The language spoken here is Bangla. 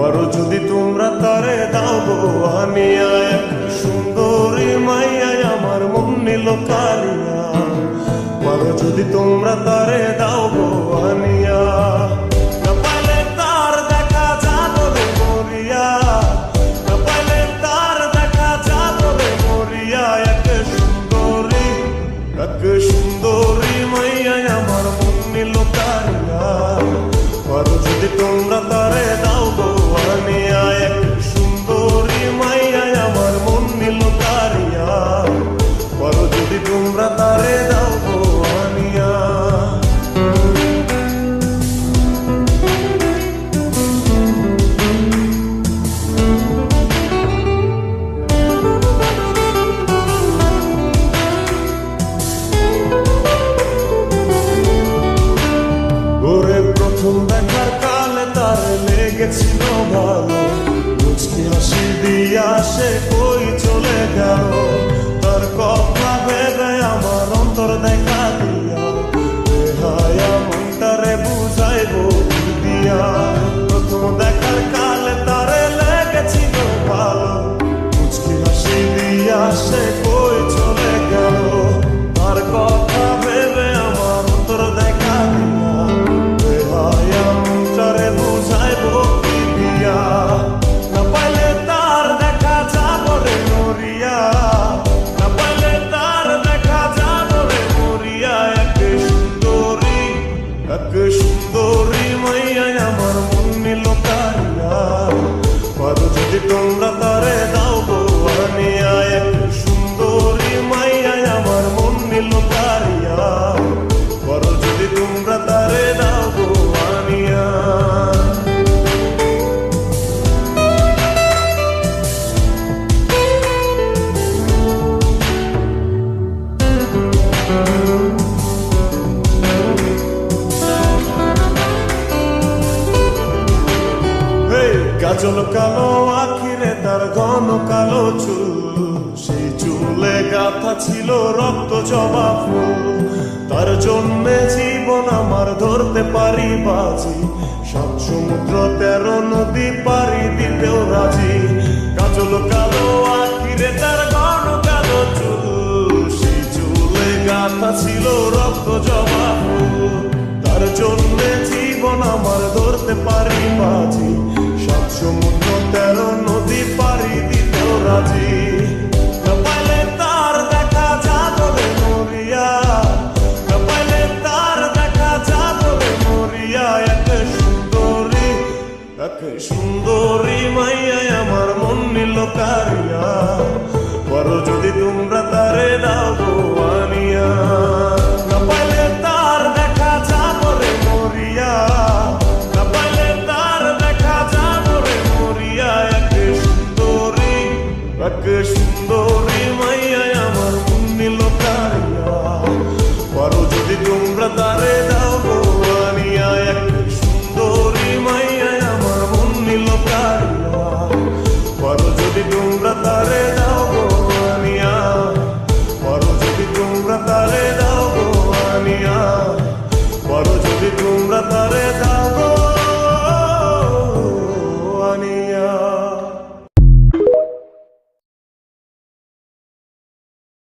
পারো যদি তোমরা তারে দাও গো আনিয়া, এক সুন্দরী মাইয়া আমার মন নিল কালিয়া। পারো যদি তোমরা তারে দাও গো আনিয়া, না পাইলে তার দেখা যাবে মরিয়া, না পাইলে তার দেখা যাবে মরিয়া। এক সুন্দরী মাইয়া আমার মন নিল কালিয়া। পারো যদি তোমরা তারে দাও গো আনিয়া, এক সুন্দরী মাইয়া আমার মন নিল কালিয়া। পারো যদি তোমরা তারে দাও গো আনিয়া। প্রথম দেখার কালে তার লেগেছিল ভালো, মুচকি হাসি দিয়া সে কই চলে গেল। তার কথা ভেবে আমার অন্তর দেখা দিয়া, হায়া মনটারে বুঝাইবো কি দিয়া। প্রথম দেখার কালে তার লেগেছিল ভালো, মুচকি হাসি দিয়া সে কই চলে গেল। তার কথা ভেবে আমার অন্তর দেখা দিয়া, না পাইলে তার দেখা যাবে মরিয়া, না পাইলে তার দেখা যাবে মরিয়া। এক সুন্দরী মাইয়া আমার মন নিল কালিয়া। পারো যদি তোমরা তারে দাও গো আনিয়া, এক সুন্দরী মাইয়া আমার মন নিল কালিয়া। পারো যদি তোমরা তারে দাও গো আনিয়া। কাজল কালো আখিরে তার ঘন কালো চুল, সেই চুলে গাথা ছিল রক্ত জবা ফুল। তার জন্যে জীবন আমার ধরতে পারি বাজি, 7 সমুদ্র 13 নদী পারি দিতেও রাজি। কাজল কালো আখিরে তার ঘন কালো চুল, সেই চুলে গাথা ছিল রক্ত জবা ফুল। তার জন্যে জীবন আমার ধরতে পারি বাজি, 7 সমুদ্র 13 নদী পারি দিতেও রাজি। না পাইলে তার দেখা যাবে মরিয়া, না পাইলে তার দেখা যাবে মরিয়া। এক সুন্দরী মাইয়া আমার মন নিল কালিয়া। পারো যদি তোমরা তারে দাও গো আনিয়া, না পাইলে তার দেখা যাবে মরিয়া, না পাইলে তার দেখা যাবে মরিয়া। এক সুন্দরী